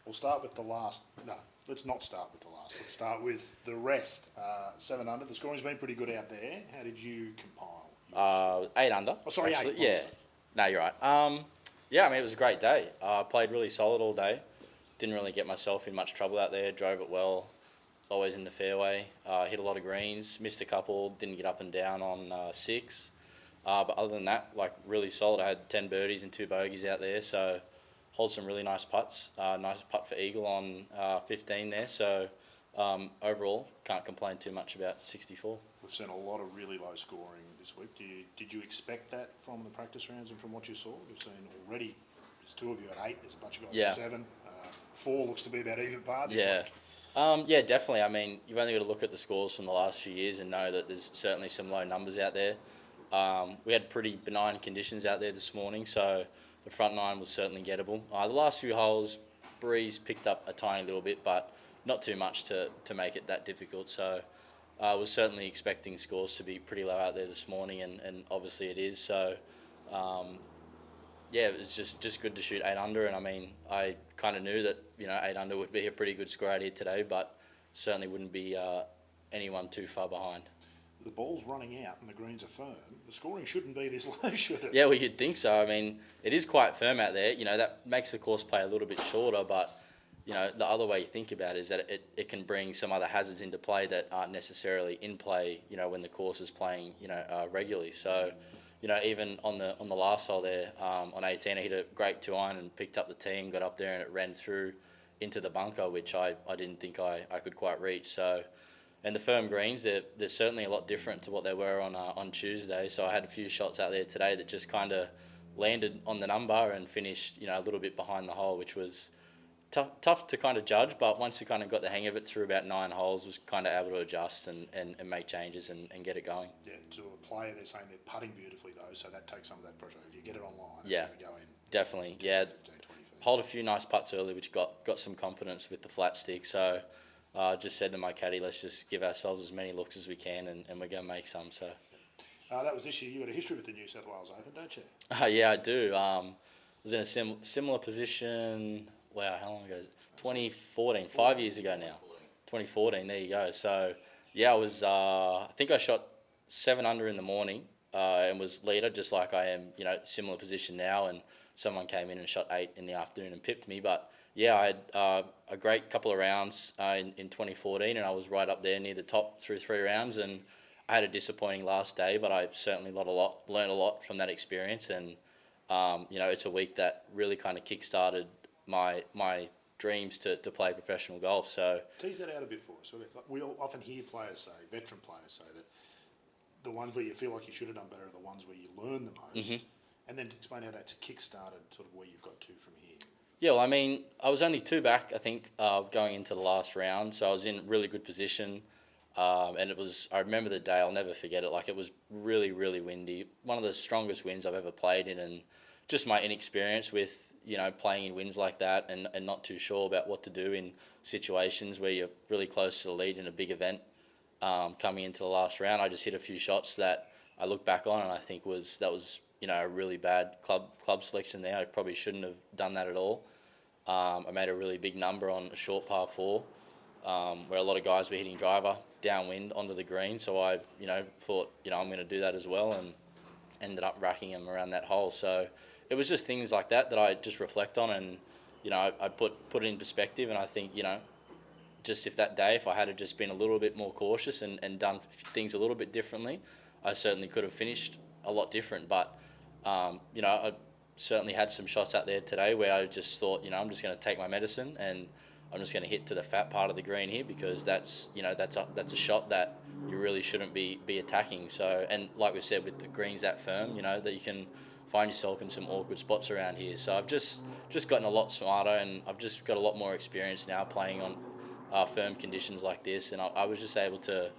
We'll start with the last. No, let's not start with the last. Let's start with the rest. 7 under. The scoring's been pretty good out there. How did you compile? 8 under. Oh, sorry, actually. 8. Yeah. No, you're right. Yeah, I mean, it was a great day. Played really solid all day. Didn't really get myself in much trouble out there. Drove it well. Always in the fairway. Hit a lot of greens. Missed a couple. Didn't get up and down on 6. But other than that, like, really solid. I had 10 birdies and 2 bogeys out there. So, hold some really nice putts. Nice putt for Eagle on 15 there. So, overall, can't complain too much about 64. We've seen a lot of really low scoring this week. Did you expect that from the practice rounds and from what you saw? We've seen already, there's 2 of you at 8, there's a bunch of guys at 7. 4 looks to be about even par this week. Yeah, definitely. I mean, you've only got to look at the scores from the last few years and know that there's certainly some low numbers out there. We had pretty benign conditions out there this morning, so the front 9 was certainly gettable. The last few holes, breeze picked up a tiny little bit, but not too much to make it that difficult. So I was certainly expecting scores to be pretty low out there this morning, and obviously it is. So, yeah, it was just good to shoot 8 under, and I mean, I kind of knew that 8 under would be a pretty good score out here today, but certainly wouldn't be anyone too far behind. The ball's running out and the greens are firm. The scoring shouldn't be this low, should it? Yeah, well, you'd think so. I mean, it is quite firm out there. That makes the course play a little bit shorter, but the other way you think about it is that it can bring some other hazards into play that aren't necessarily in play, when the course is playing, regularly. So, even on the last hole there, on 18, I hit a great 2-iron and picked up the tee and got up there, and it ran through into the bunker, which I didn't think I could quite reach. So, and the firm greens, they're certainly a lot different to what they were on Tuesday. So I had a few shots out there today that just kind of landed on the number and finished, a little bit behind the hole, which was tough to kind of judge. But once you kind of got the hang of it through about 9 holes, was kind of able to adjust and make changes and get it going. Yeah, to a player, they're saying they're putting beautifully though, so that takes some of that pressure. If you get it online, it's going to go in. Definitely. 10, yeah, 15, 20 feet. Hold a few nice putts early, which got some confidence with the flat stick. So. Just said to my caddy, let's just give ourselves as many looks as we can, and we're going to make some. So that was this year. You got a history with the New South Wales Open, don't you? Yeah, I do. I was in a similar position. Wow, how long ago? 2014, 5 years ago now. 2014. There you go. So yeah, I was. I think I shot 7 under in the morning and was leader, just like I am. Similar position now, and someone came in and shot 8 in the afternoon and pipped me, but. Yeah, I had a great couple of rounds in 2014, and I was right up there near the top through 3 rounds. And I had a disappointing last day, but I certainly learned a lot from that experience. And it's a week that really kind of kick-started my dreams to play professional golf. So tease that out a bit for us. We often hear veteran players say that the ones where you feel like you should have done better are the ones where you learn the most. Mm-hmm. And then to explain how that's kick-started sort of where you've got to from here. Yeah, well, I mean, I was only 2 back, I think, going into the last round, so I was in really good position, and I remember the day, I'll never forget it, like it was really, really windy, one of the strongest winds I've ever played in, and just my inexperience with, playing in winds like that and not too sure about what to do in situations where you're really close to the lead in a big event, coming into the last round, I just hit a few shots that I look back on and I think that was a really bad club selection there. I probably shouldn't have done that at all. I made a really big number on a short par 4, where a lot of guys were hitting driver downwind onto the green. So I, thought, I'm going to do that as well, and ended up racking them around that hole. So it was just things like that I just reflect on, and I put it in perspective. And I think just if I had just been a little bit more cautious and done things a little bit differently, I certainly could have finished a lot different. But I certainly had some shots out there today where I just thought, I'm just going to take my medicine and I'm just going to hit to the fat part of the green here, because that's a shot that you really shouldn't be attacking. So, and like we said, with the greens that firm, that you can find yourself in some awkward spots around here. So I've just gotten a lot smarter, and I've just got a lot more experience now playing on firm conditions like this, and I was just able to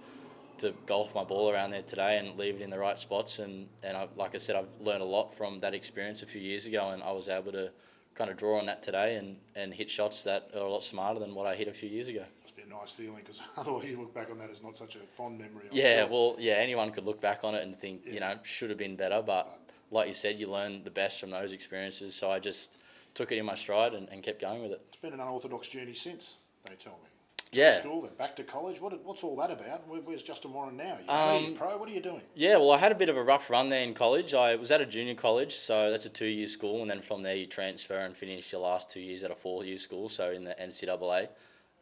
golf my ball around there today and leave it in the right spots. And like I said, I've learned a lot from that experience a few years ago, and I was able to kind of draw on that today and hit shots that are a lot smarter than what I hit a few years ago. Must be a nice feeling, because otherwise you look back on that as not such a fond memory. Anyone could look back on it and think, should have been better. But like you said, you learn the best from those experiences. So I just took it in my stride and kept going with it. It's been an unorthodox journey since, they tell me. Yeah. School, then back to college. What's all that about? Where's Justin Warren now? Are you pro? What are you doing? Yeah, well, I had a bit of a rough run there in college. I was at a junior college, so that's a 2-year school, and then from there you transfer and finish your last 2 years at a 4-year school, so in the NCAA.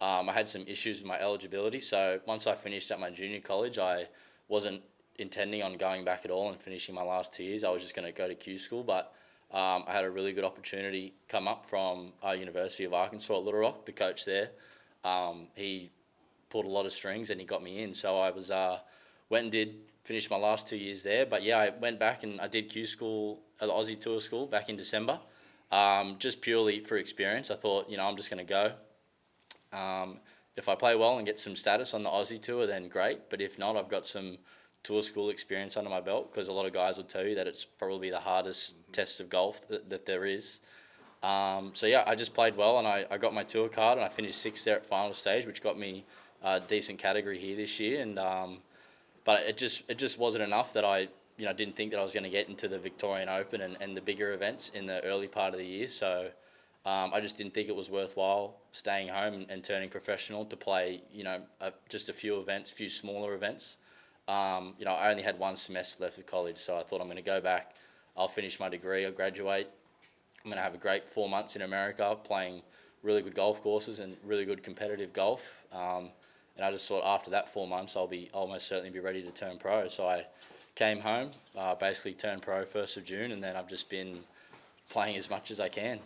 I had some issues with my eligibility, so once I finished at my junior college, I wasn't intending on going back at all and finishing my last 2 years. I was just going to go to Q school, but I had a really good opportunity come up from University of Arkansas at Little Rock, the coach there. He pulled a lot of strings and he got me in. So I was went and did finish my last 2 years there. But yeah, I went back and I did Q school, the Aussie Tour School back in December, just purely for experience. I thought, I'm just going to go. If I play well and get some status on the Aussie Tour, then great. But if not, I've got some tour school experience under my belt, because a lot of guys will tell you that it's probably the hardest test of golf that there is. So yeah, I just played well and I got my tour card and I finished 6th there at final stage, which got me a decent category here this year. And but it just wasn't enough that I didn't think that I was going to get into the Victorian Open and the bigger events in the early part of the year. So I just didn't think it was worthwhile staying home and turning professional to play just a few events, few smaller events. I only had 1 semester left of college, so I thought I'm going to go back. I'll finish my degree, I'll graduate. I'm going to have a great 4 months in America playing really good golf courses and really good competitive golf. And I just thought after that 4 months, I'll almost certainly be ready to turn pro. So I came home, basically turned pro 1st of June, and then I've just been playing as much as I can,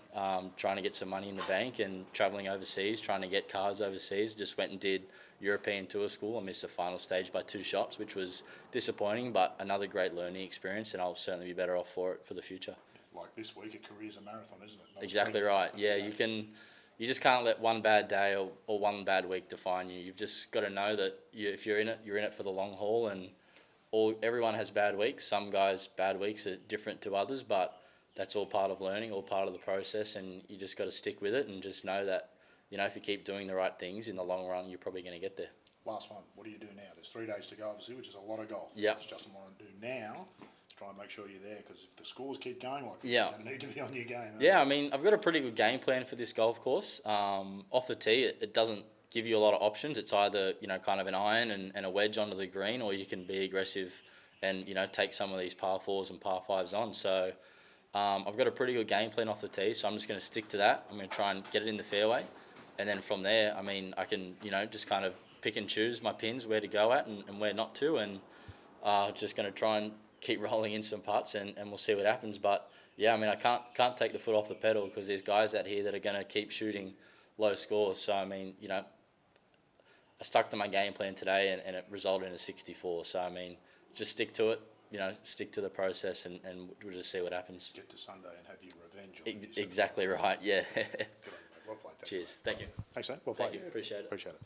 trying to get some money in the bank and traveling overseas, trying to get cards overseas. Just went and did European Tour School. I missed the final stage by 2 shots, which was disappointing, but another great learning experience, and I'll certainly be better off for it for the future. Like this week, a career's a marathon, isn't it? Not Exactly right. Yeah, you just can't let one bad day or one bad week define you. You've just got to know that if you're in it for the long haul, and everyone has bad weeks. Some guys' bad weeks are different to others, but that's all part of learning, all part of the process, and you just got to stick with it and just know that, if you keep doing the right things in the long run, you're probably going to get there. Last one, what do you do now? There's 3 days to go, obviously, which is a lot of golf. Yep. What's Justin want to do now? Try and make sure you're there, because if the scores keep going like this, Yeah. you're going to need to be on your game. Yeah, I mean, I've got a pretty good game plan for this golf course. Off the tee, it doesn't give you a lot of options. It's either, kind of an iron and a wedge onto the green, or you can be aggressive and, take some of these par 4s and par 5s on. So I've got a pretty good game plan off the tee, so I'm just going to stick to that. I'm going to try and get it in the fairway. And then from there, I mean, I can, just kind of pick and choose my pins, where to go at and where not to. And just going to try and keep rolling in some putts and we'll see what happens. But yeah, I mean, I can't take the foot off the pedal, because there's guys out here that are going to keep shooting low scores. So I mean, I stuck to my game plan today and it resulted in a 64. So I mean, just stick to it, stick to the process and we'll just see what happens. Get to Sunday and have your revenge. Exactly right. Yeah. Good on you, mate. Well played. Cheers. Thank you. Thanks, mate. Well played. Thank you. Appreciate it. Appreciate it.